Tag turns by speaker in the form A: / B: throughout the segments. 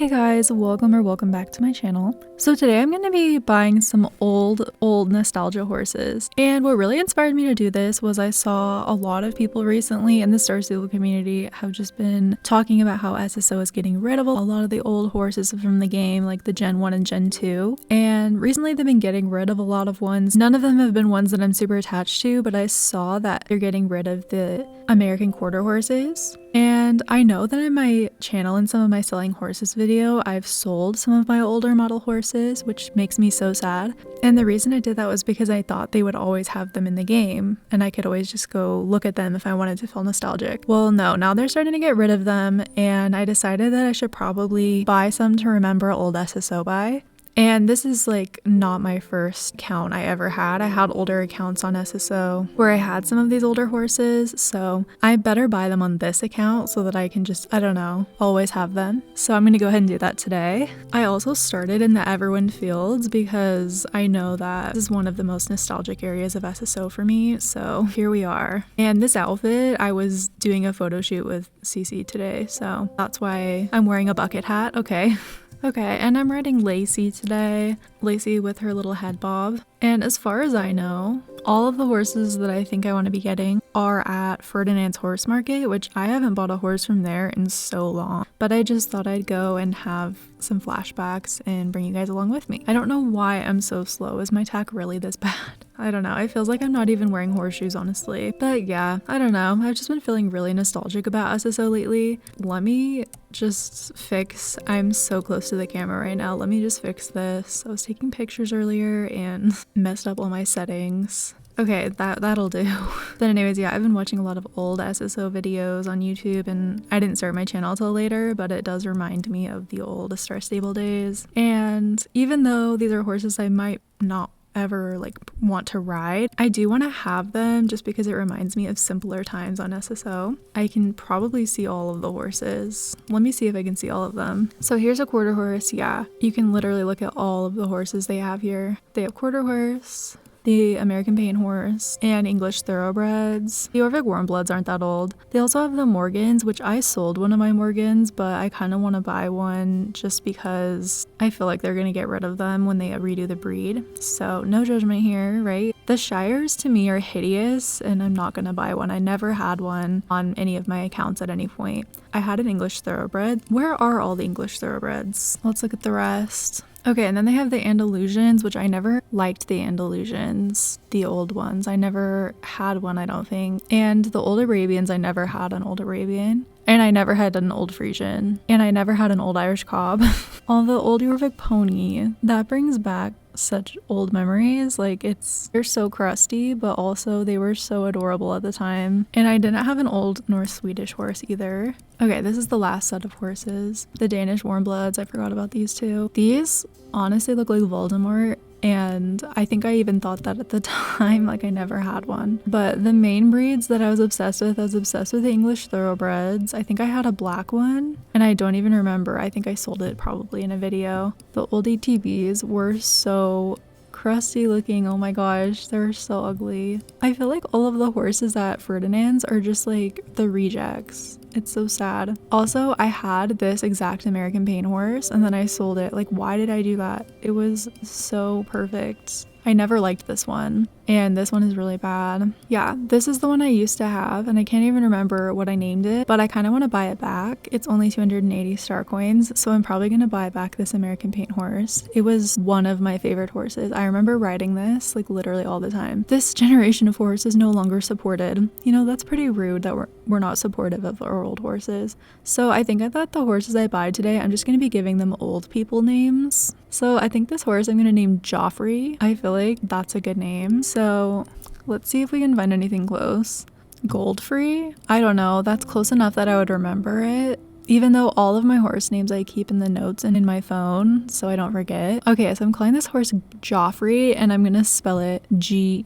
A: Hey guys, welcome back to my channel. So today I'm going to be buying some old nostalgia horses. And what really inspired me to do this was I saw a lot of people recently in the Star Stable community have just been talking about how SSO is getting rid of a lot of the old horses from the game, like the Gen 1 and Gen 2. And recently they've been getting rid of a lot of ones. None of them have been ones that I'm super attached to, but I saw that they're getting rid of the American quarter horses. And I know that in my channel, in some of my selling horses video, I've sold some of my older model horses, which makes me so sad. And the reason I did that was because I thought they would always have them in the game and I could always just go look at them if I wanted to feel nostalgic. Well, no, now they're starting to get rid of them, and I decided that I should probably buy some to remember old SSO by. And this is like not my first account I ever had. I had older accounts on SSO where I had some of these older horses, so I better buy them on this account so that I can just, I don't know, always have them. So I'm gonna go ahead and do that today. I also started in the Everwind Fields because I know that this is one of the most nostalgic areas of SSO for me, so here we are. And this outfit, I was doing a photo shoot with CC today, so that's why I'm wearing a bucket hat. Okay, and I'm riding Lacey today. Lacey with her little head bob. And as far as I know, all of the horses that I think I want to be getting are at Ferdinand's Horse Market, which I haven't bought a horse from there in so long. But I just thought I'd go and have some flashbacks and bring you guys along with me. I don't know why I'm so slow. Is my tack really this bad? I don't know. It feels like I'm not even wearing horseshoes, honestly. But yeah, I don't know. I've just been feeling really nostalgic about SSO lately. Let me just fix, I'm so close to the camera right now. Let me just fix this. I was taking pictures earlier and messed up all my settings. Okay, that'll do. But anyways, yeah, I've been watching a lot of old SSO videos on YouTube, and I didn't start my channel till later, but it does remind me of the old Star Stable days. And even though these are horses I might not ever want to ride, I do want to have them just because it reminds me of simpler times on SSO. I can probably see all of the horses. Let me see if I can see all of them. So here's a quarter horse. Yeah, you can literally look at all of the horses they have here. They have quarter horse, the American Paint Horse, and English Thoroughbreds. The Orvik Warmbloods aren't that old. They also have the Morgans, which I sold one of my Morgans, but I kind of want to buy one just because I feel like they're going to get rid of them when they redo the breed. So no judgment here, right? The Shires to me are hideous, and I'm not going to buy one. I never had one on any of my accounts at any point. I had an English Thoroughbred. Where are all the English Thoroughbreds? Let's look at the rest. Okay, and then they have the Andalusians, which I never liked the Andalusians, the old ones. I never had one, I don't think. And the old Arabians, I never had an old Arabian. And I never had an old Frisian. And I never had an old Irish cob. All the old Jorvik pony, that brings back such old memories. They're so crusty, but also they were so adorable at the time. And I didn't have an old North Swedish horse either. Okay, this is the last set of horses. The Danish Warmbloods, I forgot about these two. These honestly look like Voldemort, and I think I even thought that at the time, I never had one. But the main breeds that I was obsessed with the English Thoroughbreds. I think I had a black one, and I don't even remember. I think I sold it probably in a video. The old ATVs were so crusty looking. Oh my gosh, they're so ugly. I feel like all of the horses at Ferdinand's are just the rejects. It's so sad. Also, I had this exact American Paint Horse and then I sold it. Why did I do that? It was so perfect. I never liked this one, and this one is really bad. Yeah, this is the one I used to have, and I can't even remember what I named it, but I kind of want to buy it back. It's only 280 star coins, so I'm probably going to buy back this American Paint Horse. It was one of my favorite horses. I remember riding this literally all the time. This generation of horse is no longer supported. You know, that's pretty rude that we're not supportive of our old horses. So I think that the horses I buy today, I'm just going to be giving them old people names. So I think this horse I'm going to name Joffrey. I feel like that's a good name. So let's see if we can find anything close. Goldfree? I don't know. That's close enough that I would remember it. Even though all of my horse names I keep in the notes and in my phone, so I don't forget. Okay, so I'm calling this horse Joffrey, and I'm gonna spell it Geoffrey.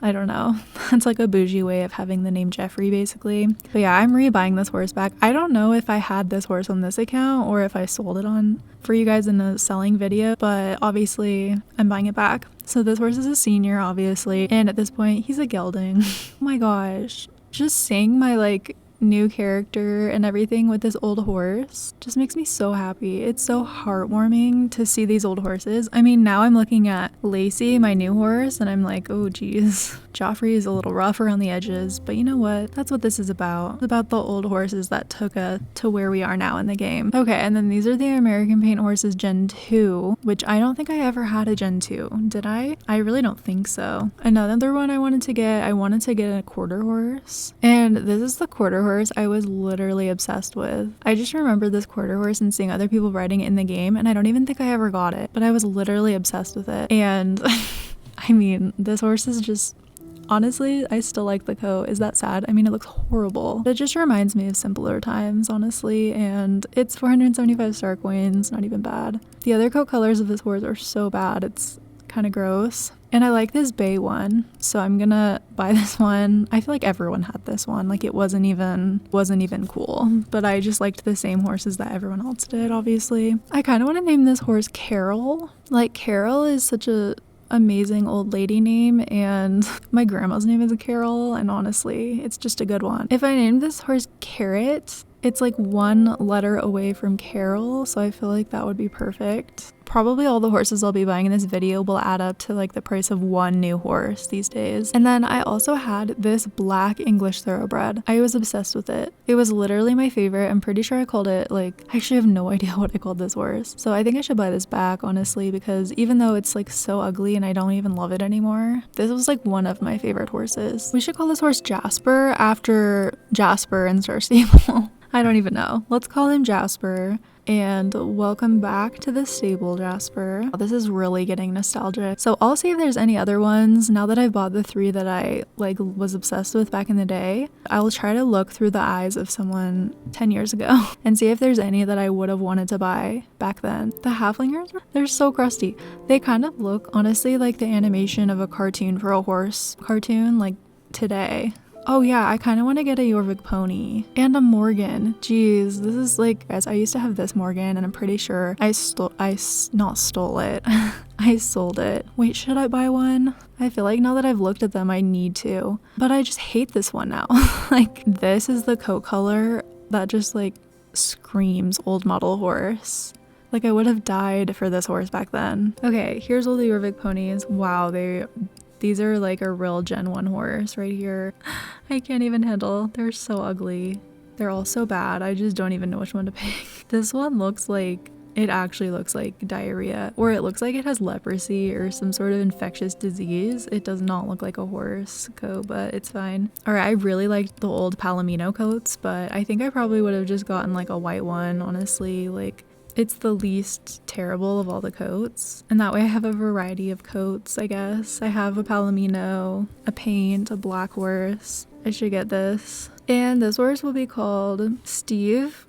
A: I don't know. That's a bougie way of having the name Jeffrey, basically. But yeah, I'm rebuying this horse back. I don't know if I had this horse on this account or if I sold it on for you guys in a selling video, but obviously I'm buying it back. So this horse is a senior, obviously, and at this point, he's a gelding. Oh my gosh. Just saying my new character and everything with this old horse just makes me so happy. It's so heartwarming to see these old horses. I mean, now I'm looking at Lacey, my new horse, and I'm like, oh geez, Joffrey is a little rough around the edges, but you know what? That's what this is about. It's about the old horses that took us to where we are now in the game. Okay, and then these are the American Paint horses Gen 2, which I don't think I ever had a Gen 2. Did I? I really don't think so. Another one I wanted to get a quarter horse, and this is the quarter horse I was literally obsessed with. I just remember this quarter horse and seeing other people riding it in the game, and I don't even think I ever got it, but I was literally obsessed with it. And I mean, this horse is just, honestly, I still like the coat. Is that sad? I mean, it looks horrible. It just reminds me of simpler times, honestly, and it's 475 star coins, not even bad. The other coat colors of this horse are so bad, it's kind of gross. And I like this bay one, so I'm gonna buy this one. I feel like everyone had this one, like it wasn't even cool, but I just liked the same horses that everyone else did, obviously. I kind of want to name this horse Carol. Like, Carol is such a amazing old lady name, and my grandma's name is Carol, and honestly, it's just a good one. If I named this horse Carrot, it's like one letter away from Carol, so I feel like that would be perfect. Probably all the horses I'll be buying in this video will add up to like the price of one new horse these days. And then I also had this black English thoroughbred. I was obsessed with it. It was literally my favorite. I'm pretty sure I called it, like, I actually have no idea what I called this horse. So I think I should buy this back, honestly, because even though it's like so ugly and I don't even love it anymore, this was like one of my favorite horses. We should call this horse Jasper after Jasper in Star Stable. I don't even know. Let's call him Jasper. And welcome back to the stable, Jasper. This is really getting nostalgic. So I'll see if there's any other ones now that I've bought the 3 that I like was obsessed with back in the day. I'll try to look through the eyes of someone 10 years ago and see if there's any that I would have wanted to buy back then. The halflingers, they're so crusty. They kind of look honestly like the animation of a cartoon for a horse cartoon, like today. Oh yeah, I kind of want to get a Jorvik pony and a Morgan. Jeez, this is like, guys, I used to have this Morgan and I'm pretty sure I sold it. I sold it. Wait, should I buy one? I feel like now that I've looked at them, I need to, but I just hate this one now. Like, this is the coat color that just like screams old model horse. Like, I would have died for this horse back then. Okay, here's all the Jorvik ponies. Wow, these are like a real Gen 1 horse right here. I can't even handle. They're so ugly. They're all so bad. I just don't even know which one to pick. This one looks like, it actually looks like diarrhea, or it looks like it has leprosy or some sort of infectious disease. It does not look like a horse coat, but it's fine. All right, I really liked the old Palomino coats, but I think I probably would have just gotten like a white one, honestly. Like, it's the least terrible of all the coats, and that way I have a variety of coats, I guess. I have a Palomino, a paint, a black horse. I should get this. And this horse will be called Steve.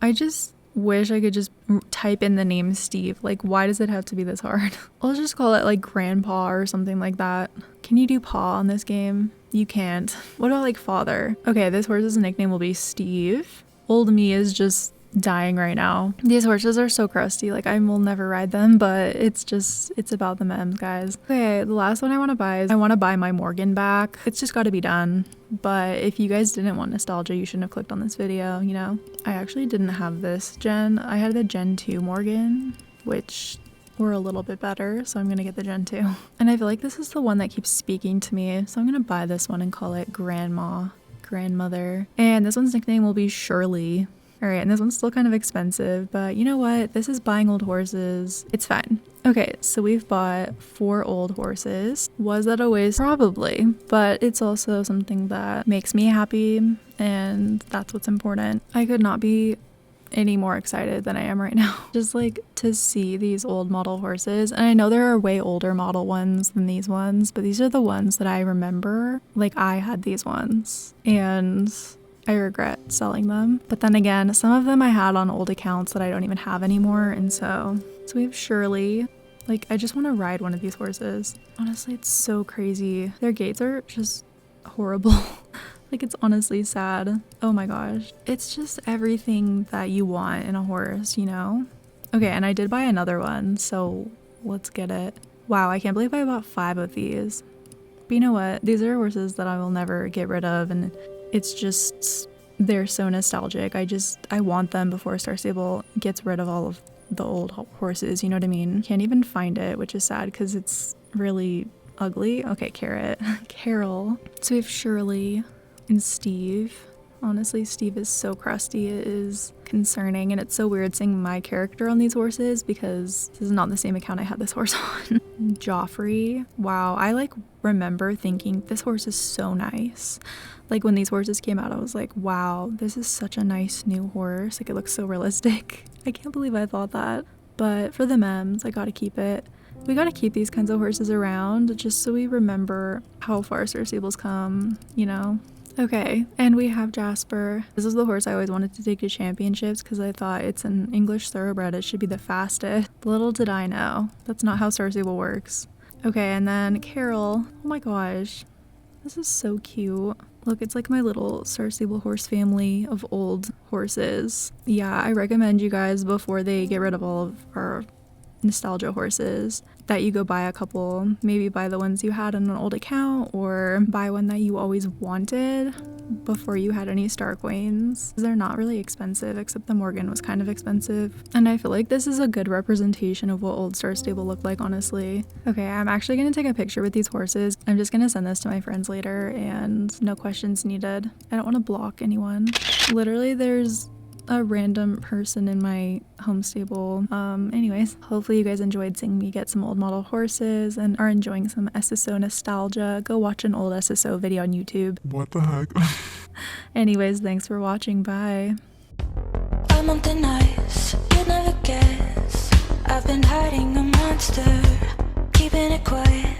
A: I just wish I could just type in the name Steve. Like, why does it have to be this hard? I'll just call it like Grandpa or something like that. Can you do paw on this game? You can't. What about like father? Okay, this horse's nickname will be Steve. Old me is just dying right now. These horses are so crusty, like I will never ride them, but it's about the memes, guys. Okay, the last one I want to buy is I want to buy my Morgan back. It's just got to be done. But if you guys didn't want nostalgia, you shouldn't have clicked on this video, you know. I actually didn't have this gen. I had the Gen 2 Morgan, which were a little bit better, so I'm gonna get the Gen 2. And I feel like this is the one that keeps speaking to me, so I'm gonna buy this one and call it Grandmother. And this one's nickname will be Shirley. Alright, and this one's still kind of expensive, but you know what? This is buying old horses. It's fine. Okay, so we've bought 4 old horses. Was that a waste? Probably, but it's also something that makes me happy, and that's what's important. I could not be any more excited than I am right now. Just like to see these old model horses, and I know there are way older model ones than these ones, but these are the ones that I remember. Like, I had these ones, and I regret selling them. But then again, some of them I had on old accounts that I don't even have anymore, and so we have Shirley. Like, I just want to ride one of these horses. Honestly, it's so crazy. Their gaits are just horrible. Like, it's honestly sad. Oh my gosh. It's just everything that you want in a horse, you know? Okay, and I did buy another one, so let's get it. Wow, I can't believe I bought 5 of these. But you know what? These are horses that I will never get rid of, and it's just they're so nostalgic. I want them before Star Stable gets rid of all of the old horses, you know what I mean? Can't even find it, which is sad because it's really ugly. Okay, Carrot. Carol. So we have Shirley and Steve. Honestly, Steve is so crusty. It is concerning, and it's so weird seeing my character on these horses because this is not the same account I had this horse on. Joffrey. Wow, I like remember thinking this horse is so nice. Like when these horses came out, I was like, wow, this is such a nice new horse. Like it looks so realistic. I can't believe I thought that. But for the memes, I gotta keep it. We gotta keep these kinds of horses around just so we remember how far Star Stables come, you know? Okay, and we have Jasper. This is the horse I always wanted to take to championships because I thought it's an English thoroughbred. It should be the fastest. Little did I know. That's not how Star Stable works. Okay, and then Carol. Oh my gosh. This is so cute. Look, it's like my little Star Stable horse family of old horses. Yeah, I recommend you guys before they get rid of all of our nostalgia horses that you go buy a couple. Maybe buy the ones you had in an old account or buy one that you always wanted before you had any Star Queens. They're not really expensive, except the Morgan was kind of expensive. And I feel like this is a good representation of what old Star Stable looked like, honestly. Okay, I'm actually gonna take a picture with these horses. I'm just gonna send this to my friends later and no questions needed. I don't want to block anyone. Literally, there's a random person in my home stable. Anyways, hopefully you guys enjoyed seeing me get some old model horses and are enjoying some SSO nostalgia. Go watch an old SSO video on YouTube.
B: What the heck?
A: Anyways, thanks for watching. Bye.
C: I'm on thin ice, you'd never guess. I've been hiding a monster, keeping it quiet.